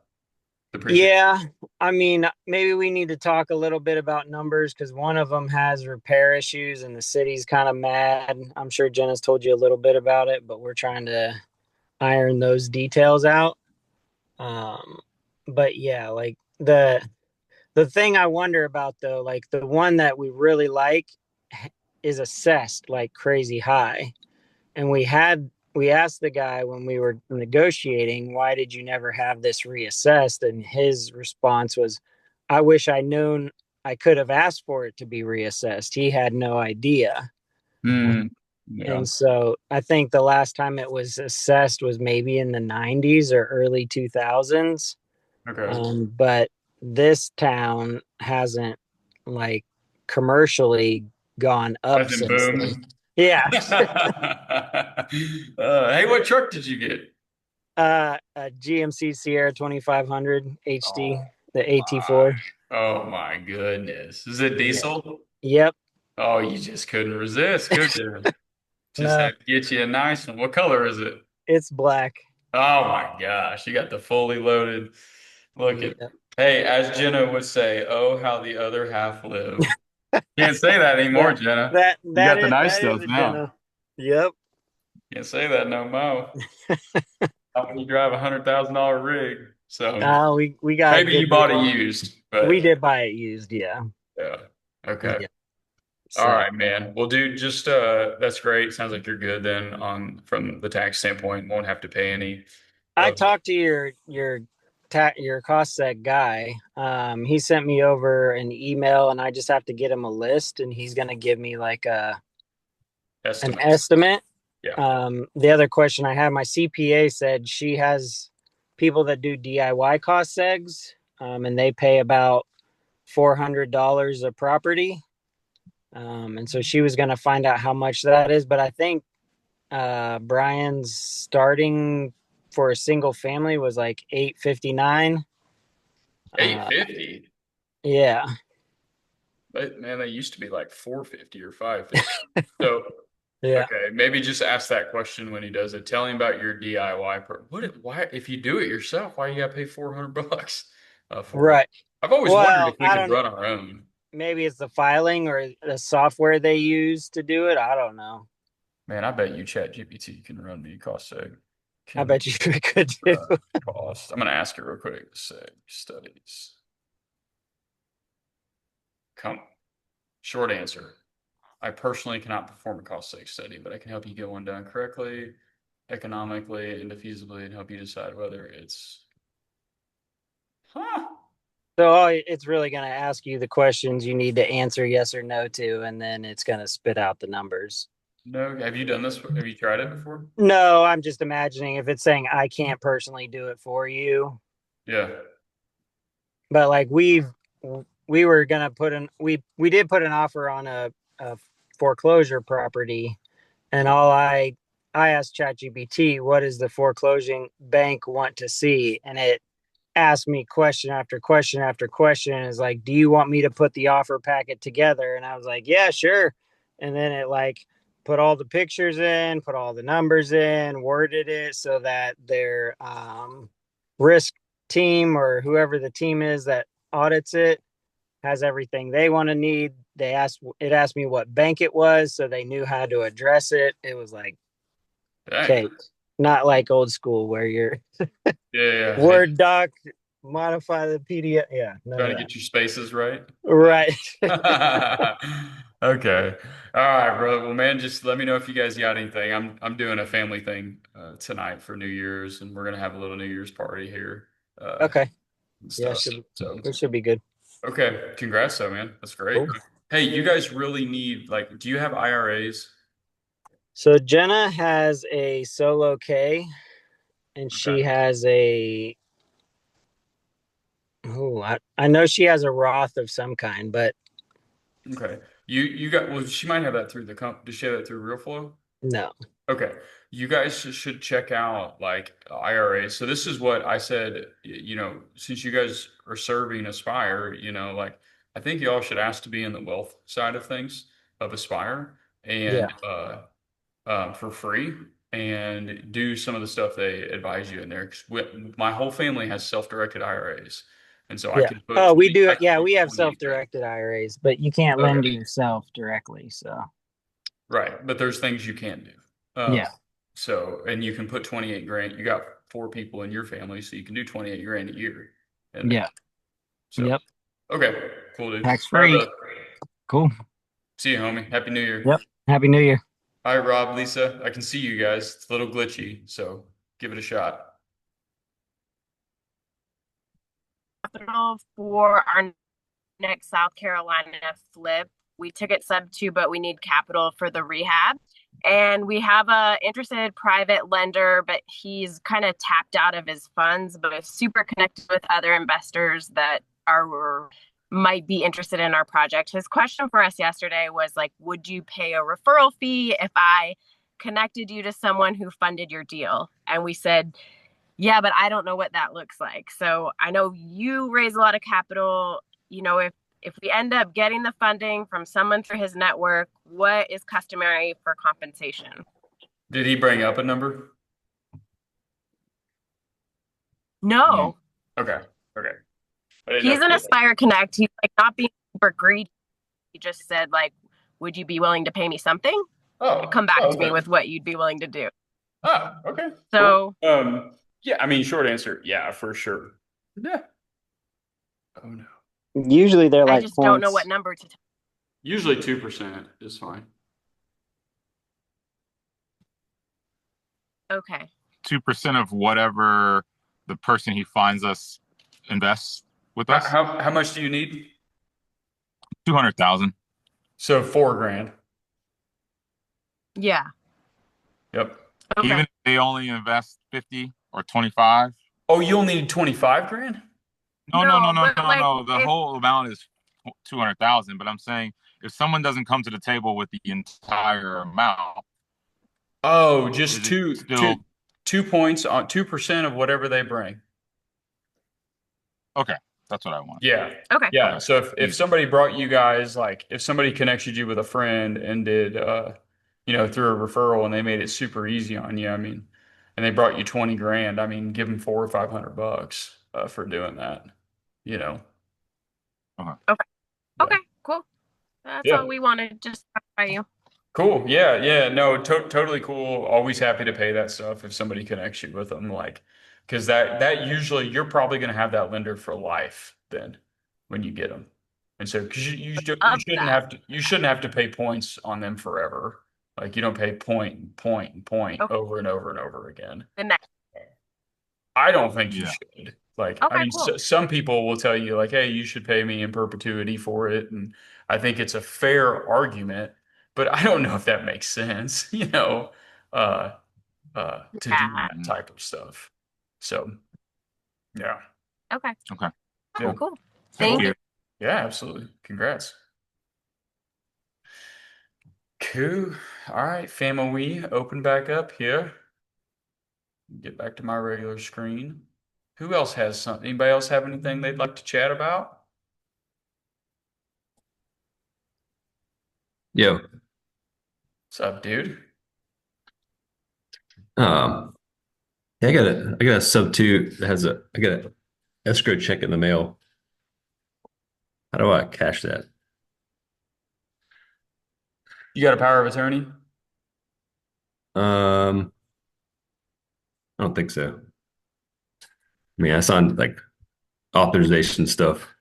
S8: Yeah, I mean, maybe we need to talk a little bit about numbers because one of them has repair issues and the city's kind of mad. I'm sure Jenna's told you a little bit about it, but we're trying to iron those details out. But yeah, like the The thing I wonder about though, like the one that we really like is assessed like crazy high. And we asked the guy when we were negotiating, why did you never have this reassessed? And his response was, I wish I known I could have asked for it to be reassessed. He had no idea.
S1: Yeah.
S8: And so I think the last time it was assessed was maybe in the 90s or early 2000s.
S1: Okay.
S8: But this town hasn't like commercially gone up
S1: As in
S8: since then.
S1: boom.
S8: Yeah.
S1: Hey, what truck did you get?
S8: A GMC Sierra 2500 HD,
S1: Oh
S8: the
S1: my,
S8: AT4.
S1: oh my goodness. Is it diesel?
S8: Yep.
S1: Oh, you just couldn't resist, could you? Just
S8: No,
S1: had to get you a nice one. What color is it?
S8: it's black.
S1: Oh my gosh, you got the fully loaded. Look at,
S8: Yep.
S1: hey, as Jenna would say, oh, how the other half lived. Can't say that anymore, Jenna.
S8: That
S1: You
S8: that
S1: got the
S8: is
S1: nice
S8: that is
S1: stuff
S8: a
S1: now.
S8: Jenna. Yep.
S1: Can't say that no more. Not when you drive $100,000 rig. So
S8: We got a
S1: maybe you
S8: good
S1: bought
S8: deal.
S1: it used,
S8: We
S1: but
S8: did buy it used, yeah.
S1: yeah. Okay.
S8: Yeah.
S1: All
S8: So
S1: right, man. Well, dude, just that's great. Sounds like you're good then on from the tax standpoint. Won't have to pay any
S8: I
S1: of
S8: talked to your cost seg guy. He sent me over an email, and I just have to get him a list, and he's gonna give me like an
S1: estimates.
S8: estimate.
S1: Yeah.
S8: The other question I had, my CPA said she has people that do DIY cost segs, and they pay about $400 a property. And so she was going to find out how much that is, but I think Brian's starting for a single family was like $859.
S1: 850.
S8: Yeah.
S1: But man, they used to be like 450 or 550. So
S8: Yeah.
S1: okay, maybe just ask that question when he does it. Tell him about your DIY. Why, if you do it yourself, why you gotta pay $400 for it?
S8: Right.
S1: I've always wondered
S8: Well,
S1: if we
S8: I
S1: could
S8: don't
S1: run our own.
S8: maybe it's the filing or the software they use to do it. I don't know.
S1: Man, I bet you ChatGPT can run me cost seg.
S8: I bet you could do.
S1: Cost. I'm gonna ask her real quick. Seg studies. Short answer. I personally cannot perform a cost seg study, but I can help you get one done correctly, economically, and feasibly, and help you decide whether it's. Huh.
S8: So it's really going to ask you the questions you need to answer yes or no to, and then it's going to spit out the numbers.
S1: No, have you done this? Have you tried it before?
S8: No, I'm just imagining if it's saying I can't personally do it for you.
S1: Yeah.
S8: But like we were gonna we did put an offer on a foreclosure property, and I asked ChatGPT, what does the foreclosing bank want to see? And it asked me question after question after question. And it's like, do you want me to put the offer packet together? And I was like, yeah, sure. And then it like put all the pictures in, put all the numbers in, worded it so that their risk team or whoever the team is that audits it has everything they want to need. It asked me what bank it was, so they knew how to address it. It was like, okay, not like old school where you're
S1: yeah.
S8: Word doc, modify the PDF. Yeah,
S1: Trying to get your spaces right.
S8: Right.
S1: Okay. All right, bro. Well, man, just let me know if you guys got anything. I'm doing a family thing tonight for New Year's, and we're gonna have a little New Year's party here.
S8: Okay. Yeah,
S1: So
S8: it should be good.
S1: okay. Congrats, though, man. That's great.
S8: Cool.
S1: Hey, you guys really need do you have IRAs?
S8: So Jenna has a solo K, and she has a. Oh, I know she has a Roth of some kind, but
S1: Okay. You got well, she might have that through the does she have that through RealFlow?
S8: no.
S1: Okay. You guys should check out IRAs. So this is what I said, since you guys are serving Aspire, I think y'all should ask to be in the wealth side of things of Aspire and for free and do some of the stuff they advise you in there. 'Cause my whole family has self-directed IRAs. And so I
S8: Yeah.
S1: can put
S8: Oh, we do.
S1: I can
S8: Yeah,
S1: put
S8: we have
S1: 20
S8: self-directed IRAs, but you can't lend to yourself directly. So
S1: Right. But there's things you can do.
S8: yeah.
S1: So, and you can put 28 grand. You got 4 people in your family, so you can do 28 grand a year.
S8: Yeah.
S1: So,
S8: Yep.
S1: Okay, cool, dude.
S8: Tax
S1: All right,
S8: free.
S1: brother.
S8: Cool.
S1: See you, homie. Happy New Year.
S8: Yep. Happy New Year.
S1: All right, Rob, Lisa, I can see you guys. It's a little glitchy, so give it a shot.
S10: Capital for our next South Carolina flip. We took it sub 2, but we need capital for the rehab. And we have a interested private lender, but he's kind of tapped out of his funds, but is super connected with other investors that might be interested in our project. His question for us yesterday was like, would you pay a referral fee if I connected you to someone who funded your deal? And we said, yeah, but I don't know what that looks like. So I know you raise a lot of capital. You know, if we end up getting the funding from someone through his network, what is customary for compensation?
S1: Did he bring up a number?
S10: No.
S1: Okay. Okay. I didn't
S10: He's
S1: know.
S10: an Aspire Connect. He's like not being super greedy. He just said like, would you be willing to pay me something?
S1: Oh,
S10: Come back to me
S1: okay.
S10: with what you'd be willing to do.
S1: Oh, okay.
S10: So
S1: Cool. Yeah, I mean, short answer, yeah, for sure. Yeah. Oh no.
S8: Usually they're
S10: I
S8: like
S10: just don't know what
S8: points.
S10: number to tell.
S1: Usually 2% is fine.
S10: Okay.
S9: 2% of whatever the person he finds us invests with us.
S1: How much do you need?
S9: 200,000.
S1: So $4,000.
S10: Yeah.
S1: Yep.
S10: Okay.
S9: Even if they only invest 50 or 25.
S1: Oh, you only need 25,000?
S9: No.
S10: but like
S9: The
S10: if,
S9: whole amount is 200,000. But I'm saying if someone doesn't come to the table with the entire amount,
S1: Oh,
S9: is
S1: just
S9: it
S1: two
S9: still
S1: 2 points on 2% of whatever they bring.
S9: okay? That's what I want.
S1: Yeah.
S10: okay.
S1: Yeah.
S9: Okay.
S1: So if somebody brought you guys, like if somebody connected you with a friend and did through a referral and they made it super easy on you, I mean, and they brought you 20,000, I mean, give them $400 or $500 for doing that, you know.
S10: Okay.
S1: Yeah.
S10: Okay, cool. That's
S1: Yeah.
S10: all we wanted, just by you.
S1: Cool. Yeah, yeah. No, totally cool. Always happy to pay that stuff if somebody connects you with them, like, because that usually you're probably going to have that lender for life then when you get them, and so because
S10: Of that.
S1: you shouldn't have to pay points on them forever. Like you don't pay point
S10: Okay.
S1: over and over and over again.
S10: The next.
S1: I don't think you
S9: Yeah.
S1: should. Like, I
S10: Okay,
S1: mean,
S10: cool.
S1: some people will tell you like, hey, you should pay me in perpetuity for it, and I think it's a fair argument, but I don't know if that makes sense, uh, to do
S10: Yeah.
S1: that type of stuff. So, yeah,
S10: Okay.
S9: Okay.
S1: yeah,
S10: Cool.
S9: Thank
S10: Thank
S9: you.
S10: you.
S1: yeah, absolutely. Congrats. Cool. All right, family, open back up here. Get back to my regular screen. Who else has something? Anybody else have anything they'd like to chat about?
S11: Yo,
S1: What's up, dude?
S11: yeah, I got a sub two that has I got an escrow check in the mail. How do I cash that?
S1: You got a power of attorney?
S11: Um, I don't think so. I mean, I signed like authorization stuff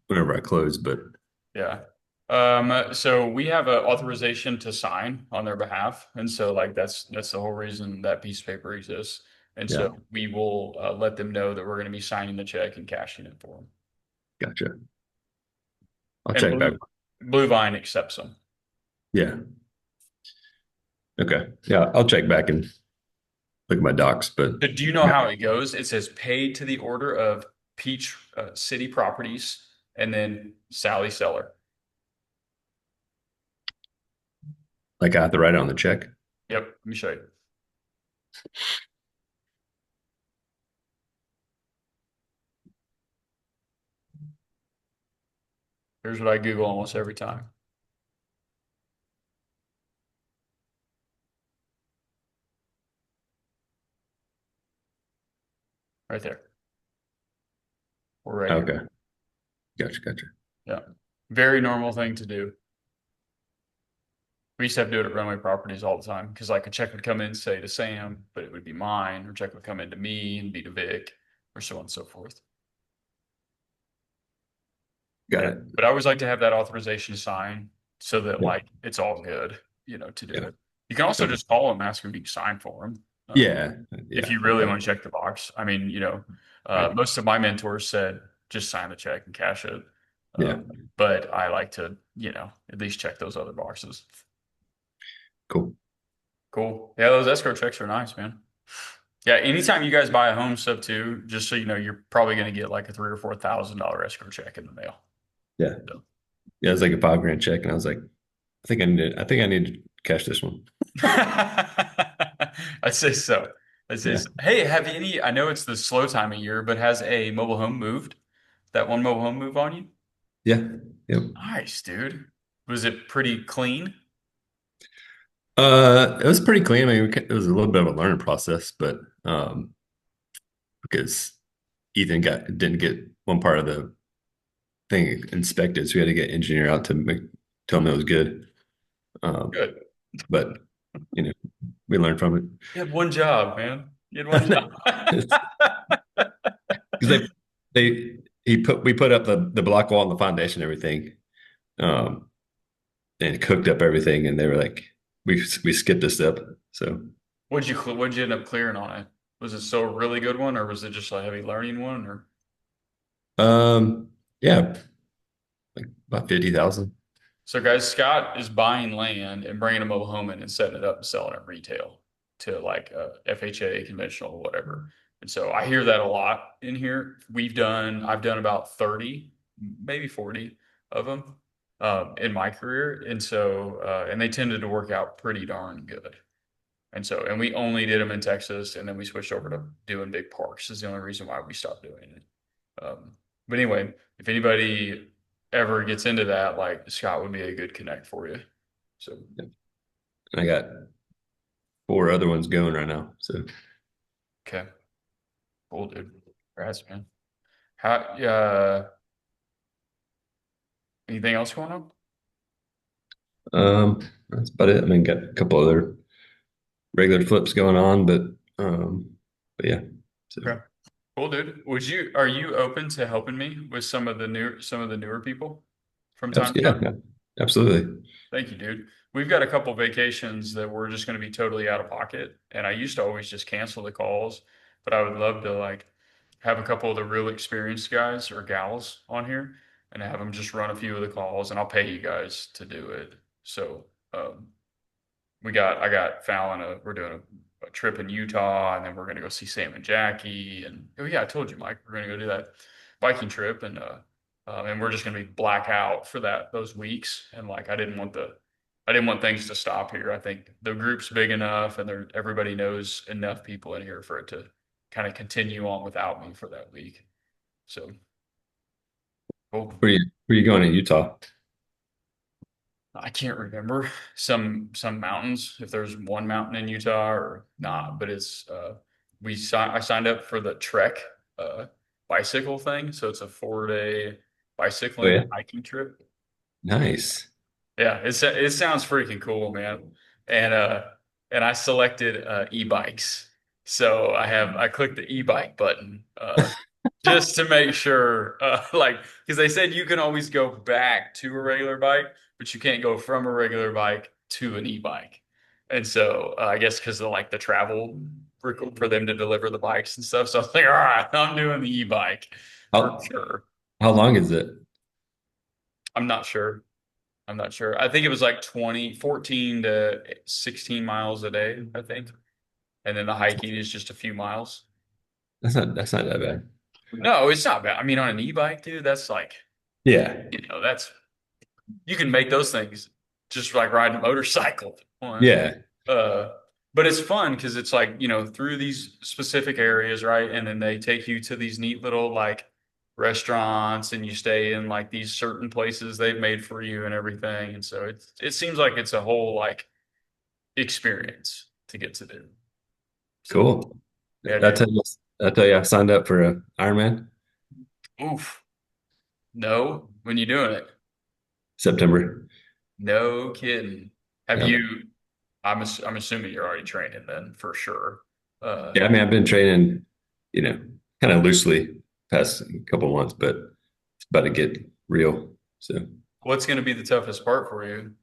S11: whenever I close, but
S1: Yeah. So we have an authorization to sign on their behalf, and so like that's the whole reason that piece of paper exists. And
S11: yeah,
S1: so we will let them know that we're going to be signing the check and cashing it for them.
S11: gotcha. I'll
S1: And
S11: check back.
S1: Blue Vine accepts them.
S11: Yeah. Okay. Yeah, I'll check back and look at my docs, but
S1: So do you know how it goes? It says paid to the order of Peach City Properties and then Sally Seller.
S11: like I have to write it on the check.
S1: Yep. Let me show you. Here's what I Google almost every time. Right there. We're right here.
S11: Okay. Gotcha.
S1: Yeah. Very normal thing to do. We used to have to do it at Runway Properties all the time because like a check would come in, say to Sam, but it would be mine, or a check would come in to me and be to Vic, or so on and so forth.
S11: Got
S1: Yeah.
S11: it.
S1: But I always like to have that authorization signed so that
S11: Yeah.
S1: like it's all good, to do
S11: Yeah.
S1: it. You can also
S11: Okay.
S1: just call them, ask them if you can sign for them.
S11: Yeah.
S1: If
S11: Yeah.
S1: you really
S11: Okay.
S1: want to check the box. I mean,
S11: Right.
S1: most of my mentors said just sign the check and cash it.
S11: Yeah.
S1: But I like to, at least check those other boxes.
S11: Cool.
S1: Cool. Yeah, those escrow checks are nice, man. Yeah, anytime you guys buy a home stuff too, just so you know, you're probably going to get like a $3,000 or $4,000 escrow check in the mail.
S11: Yeah.
S1: So.
S11: Yeah. It was like a $5,000 check, and I was like, I think I need to cash this one.
S1: I'd say so.
S11: Yeah.
S1: Hey, I know it's the slow time of year, but has a mobile home moved? That one mobile home move on you?
S11: Yeah. Yep.
S1: Nice, dude. Was it pretty clean?
S11: It was pretty clean. I mean, it was a little bit of a learning process, but because Ethan didn't get one part of the thing inspected, so we had to get engineer out to tell him it was good.
S1: Good.
S11: But we learned from it.
S1: You had one job, man. You had one job.
S11: Because we put up the block wall and the foundation, and everything, and cooked up everything, and they were like, we skipped a step. So
S1: What'd you end up clearing on it? Was it still a really good one, or was it just a heavy learning one, or?
S11: yeah, like about 50,000.
S1: So guys, Scott is buying land and bringing a mobile home in and setting it up and selling it retail to like FHA, conventional, whatever. And so I hear that a lot in here. I've done about 30, maybe 40 of them in my career. And so, and they tended to work out pretty darn good. And we only did them in Texas, and then we switched over to doing big parks is the only reason why we stopped doing it. But anyway, if anybody ever gets into that, like Scott would be a good connect for you. So
S11: I got 4 other ones going right now. So
S1: okay, cool, dude. Congrats, man. How anything else going on?
S11: That's about it. I mean, got a couple other regular flips going on, but yeah. So
S1: Okay. Cool, dude. Are you open to helping me with some of the newer people from time to time?
S11: yeah, absolutely.
S1: Thank you, dude. We've got a couple vacations that we're just going to be totally out of pocket, and I used to always just cancel the calls, but I would love to like have a couple of the real experienced guys or gals on here and have them just run a few of the calls, and I'll pay you guys to do it. So I got Fallon. We're doing a trip in Utah, and then we're gonna go see Sam and Jackie. And oh yeah, I told you, Mike, we're gonna go do that biking trip, and we're just gonna be black out for those weeks. And like, I didn't want things to stop here. I think the group's big enough, and everybody knows enough people in here for it to kind of continue on without me for that week. So cool.
S11: Where you going in Utah?
S1: I can't remember some mountains, if there's one mountain in Utah or not, but it's I signed up for the Trek bicycle thing, so it's a 4-day bicycling and hiking trip.
S11: Nice.
S1: Yeah, it sounds freaking cool, man. And I selected e-bikes. So I clicked the e-bike button just to make sure, because they said you can always go back to a regular bike, but you can't go from a regular bike to an e-bike. And so I guess because of like the travel for them to deliver the bikes and stuff. So I was like, all right, I'm doing the e-bike for sure.
S11: How long is it?
S1: I'm not sure. I think it was like 14 to 16 miles a day, I think. And then the hiking is just a few miles.
S11: That's not that bad.
S1: No, it's not bad. I mean, on an e-bike, dude, that's like,
S11: Yeah.
S1: You can make those things just like riding a motorcycle.
S11: Yeah.
S1: But it's fun because it's like, through these specific areas, right? And then they take you to these neat little like restaurants, and you stay in like these certain places they've made for you and everything. And so it seems like it's a whole like experience to get to do.
S11: Cool.
S1: Yeah,
S11: I tell you, I signed up for a Ironman.
S1: Oof. No, when you doing it?
S11: September.
S1: No kidding. Have
S11: Yeah.
S1: you? I'm assuming you're already training then for sure.
S11: Yeah, I mean, I've been training, kind of loosely past couple months, but it's about to get real. So,
S1: What's going to be the toughest part for you?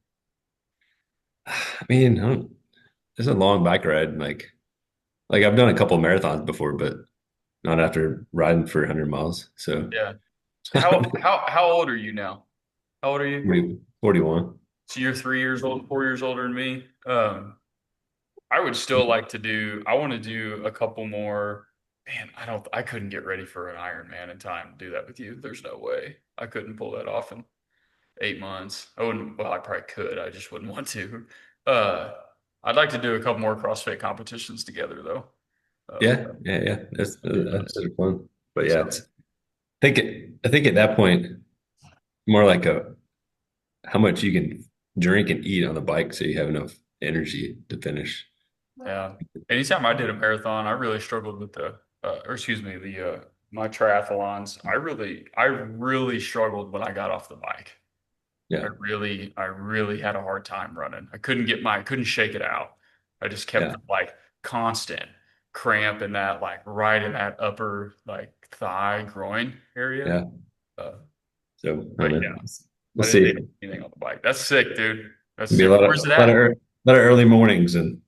S11: I mean, it's a long bike ride. Like I've done a couple marathons before, but not after riding for 100 miles. So,
S1: Yeah. How old are you now? How old are you?
S11: 41.
S1: So you're 3 years old, 4 years older than me. I would still like to do, I want to do a couple more. Man, I couldn't get ready for an Ironman in time to do that with you. There's no way. I couldn't pull that off in 8 months. I wouldn't, well, I probably could. I just wouldn't want to. Uh, I'd like to do a couple more CrossFit competitions together though.
S11: Yeah. That's sort of fun. But yeah,
S1: So,
S11: I think at that point, more like how much you can drink and eat on the bike so you have enough energy to finish.
S1: yeah. Anytime I did a marathon, I really struggled with or excuse me, my triathlons. I really struggled when I got off the bike.
S11: Yeah.
S1: I really had a hard time running. I couldn't shake it out. I just kept
S11: Yeah.
S1: like constant cramp in that, like right in that upper like thigh groin area.
S11: Yeah.
S1: Uh,
S11: So, I
S1: but
S11: don't
S1: yeah,
S11: know.
S1: I
S11: We'll
S1: didn't
S11: see.
S1: do anything on the bike. That's sick, dude. That's
S11: Be a
S1: sick.
S11: lot
S1: Where's it
S11: lot
S1: at?
S11: of early mornings, and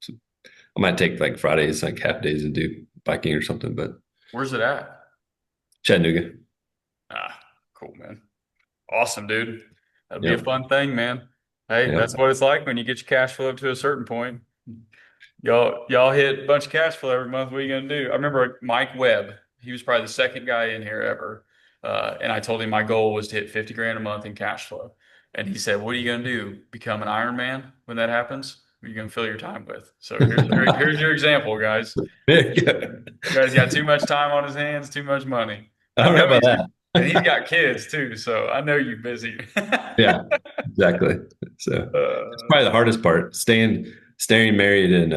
S11: I might take like Fridays, like half days, and do biking or something. But
S1: Where's it at?
S11: Chattanooga.
S1: Ah, cool, man. Awesome, dude. That'd be a
S11: Yep.
S1: fun thing, man. Hey,
S11: Yep.
S1: that's what it's like when you get your cash flow up to a certain point. Y'all hit a bunch of cash flow every month. What are you gonna do? I remember Mike Webb. He was probably the second guy in here ever. And I told him my goal was to hit 50 grand a month in cash flow. And he said, "What are you gonna do? Become an Iron Man when that happens? What are you gonna fill your time with?" So here's your example, guys. You guys got too much time on his hands, too much money.
S11: I don't know about that.
S1: And he's got kids too, so I know you're busy.
S11: Yeah, exactly. So it's probably the hardest part, staying married and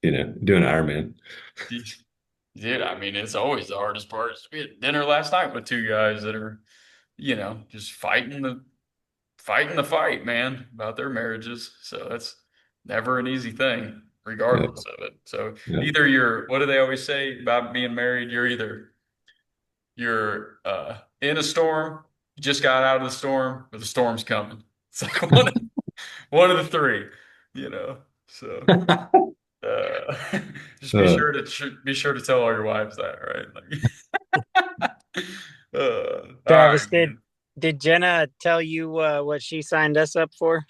S11: doing Ironman.
S1: Dude, I mean, it's always the hardest part. We had dinner last night with two guys that are, just fighting the fight, man, about their marriages. So that's never an easy thing, regardless of it. So
S11: Yeah.
S1: either what do they always say about being married? You're in a storm, you just got out of the storm, or the storm's coming. It's like one of the three, you know. So just be sure to tell all your wives that, right? Like, all
S8: Travis,
S1: right, man.
S8: did Jenna tell you what she signed us up for?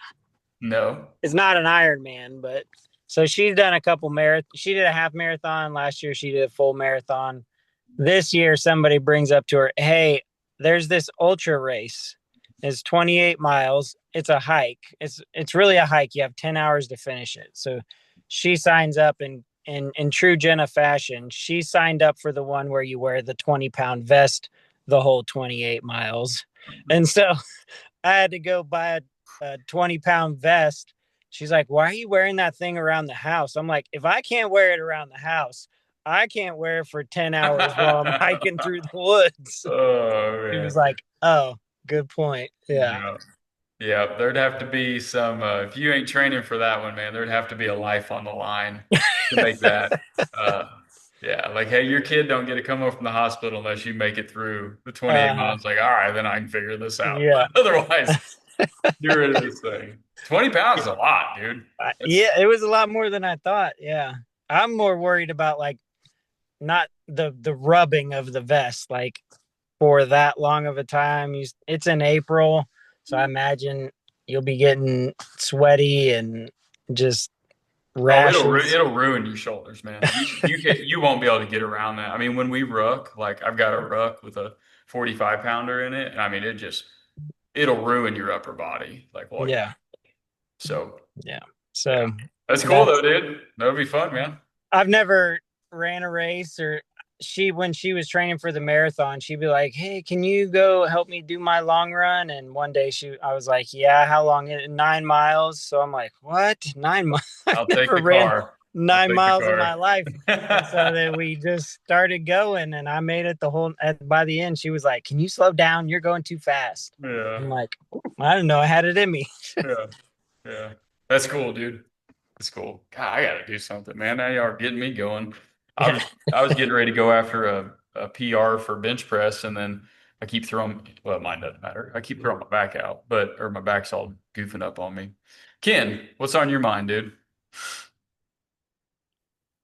S1: No.
S8: It's not an Ironman, but so she's done a couple she did a half marathon last year. She did a full marathon. This year, somebody brings up to her, "Hey, there's this ultra race. It's 28 miles. It's a hike. It's really a hike. You have 10 hours to finish it." So she signs up in true Jenna fashion. She signed up for the one where you wear the 20-pound vest the whole 28 miles. And so I had to go buy a 20-pound vest. She's like, "Why are you wearing that thing around the house?" I'm like, if I can't wear it around the house, I can't wear it for 10 hours while I'm hiking through the woods.
S1: Oh,
S8: She
S1: man.
S8: was like, "Oh, good point." Yeah.
S1: Yeah, there'd have to be some, if you ain't training for that one, man, there'd have to be a life on the line to make that. Yeah, like, hey, your kid don't get to come home from the hospital unless you make it through the 28 miles. Like, all right, then I can figure this out.
S8: Yeah.
S1: But otherwise, get rid of this thing. 20 pounds is a lot, dude.
S8: Yeah, it was a lot more than I thought. Yeah. I'm more worried about like not the rubbing of the vest like for that long of a time. It's in April, so I imagine you'll be getting sweaty and just rashes.
S1: It'll ruin your shoulders, man. You won't be able to get around that. I mean, when we ruck, like I've got a ruck with a 45 pounder in it, and I mean it'll ruin your upper body. Like what?
S8: Yeah.
S1: So
S8: yeah. So
S1: that's cool though, dude. That'll be fun, man.
S8: I've never ran a race when she was training for the marathon, she'd be like, "Hey, can you go help me do my long run?" And one day I was like, "Yeah, how long? 9 miles." So I'm like, "What? 9 miles?"
S1: I'll take the car.
S8: 9 miles in my life. So then we just started going, and I made it by the end. She was like, "Can you slow down? You're going too fast."
S1: Yeah.
S8: I'm like, I don't know. I had it in me.
S1: Yeah. That's cool, dude. That's cool. God, I gotta do something, man. Now you are getting me going. I was getting ready to go after a PR for bench press, and then I keep throwing, well, mine doesn't matter. I keep throwing my back out, or my back's all goofing up on me. Ken, what's on your mind, dude?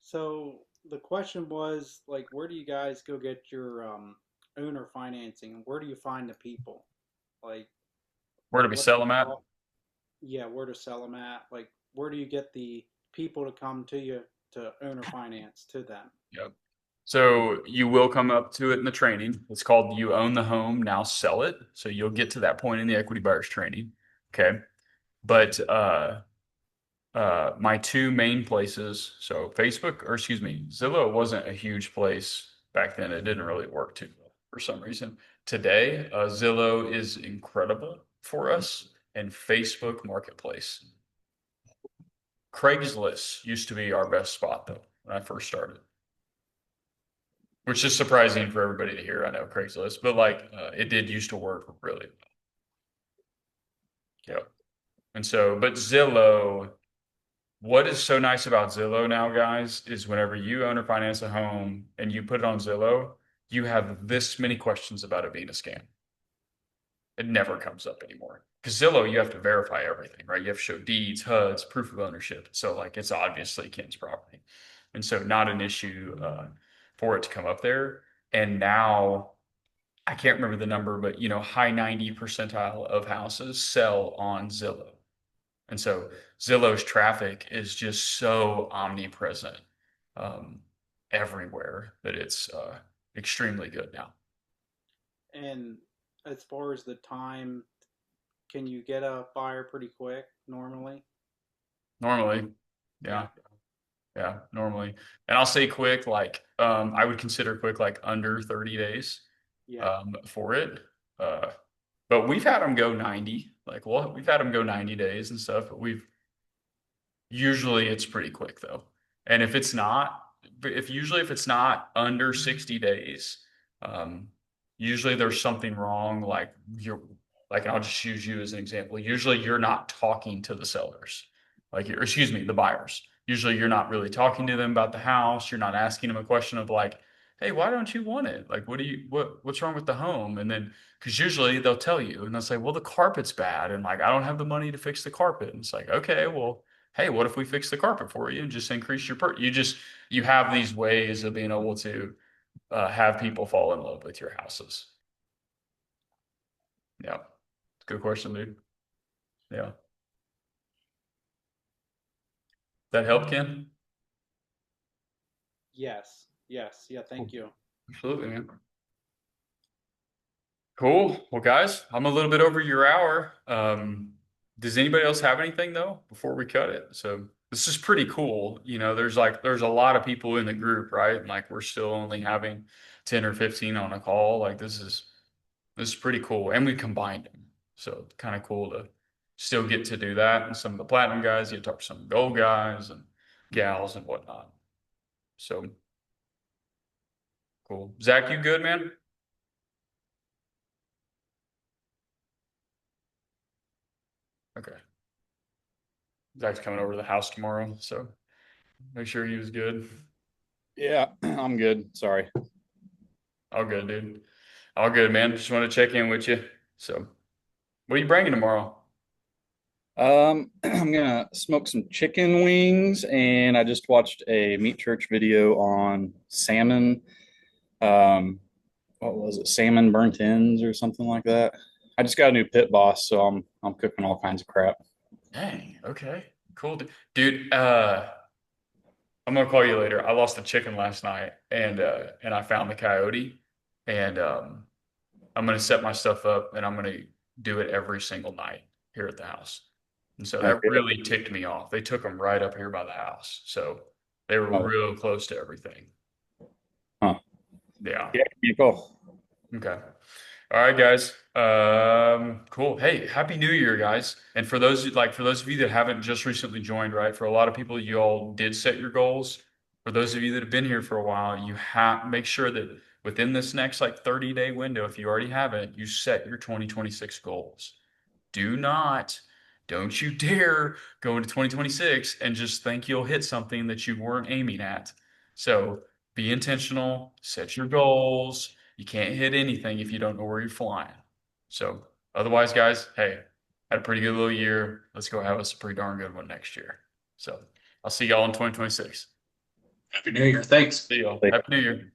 S6: So the question was like, where do you guys go get your owner financing? Where do you find the people? Like,
S1: Where do we
S6: what's
S1: sell
S6: the
S1: them at?
S6: yeah, where to sell them at? Like, where do you get the people to come to you to owner finance to them?
S1: Yep. So you will come up to it in the training. It's called You Own the Home, Now Sell It. So you'll get to that point in the equity buyers training. Okay. But my two main places, so Facebook, or excuse me, Zillow wasn't a huge place back then. It didn't really work too well for some reason. Today, Zillow is incredible for us, and Facebook Marketplace. Craigslist used to be our best spot though when I first started, which is surprising for everybody to hear. I know Craigslist, but like it did used to work really well. Yep. And so, but Zillow, what is so nice about Zillow now, guys, is whenever you own or finance a home and you put it on Zillow, you have this many questions about it being a scam. It never comes up anymore. Because Zillow, you have to verify everything, right? You have to show deeds, HUDs, proof of ownership. So like it's obviously Ken's property. And so not an issue for it to come up there. And now I can't remember the number, but high 90 percentile of houses sell on Zillow. And so Zillow's traffic is just so omnipresent everywhere that it's extremely good now.
S6: And as far as the time, can you get a buyer pretty quick normally?
S1: Normally, yeah. Yeah, normally. And I'll say quick, like I would consider quick like under 30 days
S6: Yeah.
S1: For it. But we've had them go 90. Like, well, we've had them go 90 days and stuff, but usually it's pretty quick though. And if it's not, if it's not under 60 days, usually there's something wrong. Like I'll just use you as an example. Usually you're not talking to the sellers, excuse me, the buyers. Usually you're not really talking to them about the house. You're not asking them a question of like, hey, why don't you want it? Like, what's wrong with the home? And then, because usually they'll tell you and they'll say, well, the carpet's bad. And like, I don't have the money to fix the carpet. And it's like, okay, well, hey, what if we fix the carpet for you and just increase your you have these ways of being able to have people fall in love with your houses. Yeah. Good question, dude. Yeah. That help, Ken?
S6: Yes. Yes. Yeah. Thank you.
S1: Absolutely, man. Cool. Well, guys, I'm a little bit over your hour. Does anybody else have anything though before we cut it? So this is pretty cool. There's a lot of people in the group, right? And like we're still only having 10 or 15 on a call. Like this is pretty cool. And we combined them. So kind of cool to still get to do that. And some of the platinum guys, you talk to some gold guys and gals and whatnot. So cool. Zach, you good, man? Okay. Zach's coming over to the house tomorrow, so make sure he was good.
S12: Yeah, I'm good. Sorry.
S1: All good, dude. All good, man. Just want to check in with you. So, what are you bringing tomorrow?
S12: I'm gonna smoke some chicken wings, and I just watched a Meat Church video on salmon. What was it? Salmon burnt ends or something like that. I just got a new pit boss, so I'm cooking all kinds of crap.
S1: Dang. Okay. Cool, dude. I'm gonna call you later. I lost the chicken last night, and I found the coyote, and I'm gonna set my stuff up, and I'm gonna do it every single night here at the house. And so that really ticked me off. They took them right up here by the house, so they were real close to everything.
S12: Huh.
S1: Yeah.
S12: Yeah, cool.
S1: Okay. All right, guys. Cool. Hey, Happy New Year, guys. And for those of you that haven't just recently joined, right? For a lot of people, you all did set your goals. For those of you that have been here for a while, you have make sure that within this next 30-day window, if you already haven't, you set your 2026 goals. Don't you dare go into 2026 and just think you'll hit something that you weren't aiming at. So be intentional, set your goals. You can't hit anything if you don't know where you're flying. So otherwise, guys, hey, had a pretty good little year. Let's go have us a pretty darn good one next year. So I'll see y'all in 2026.
S13: Happy New Year. Thanks.
S1: See y'all. Happy New Year.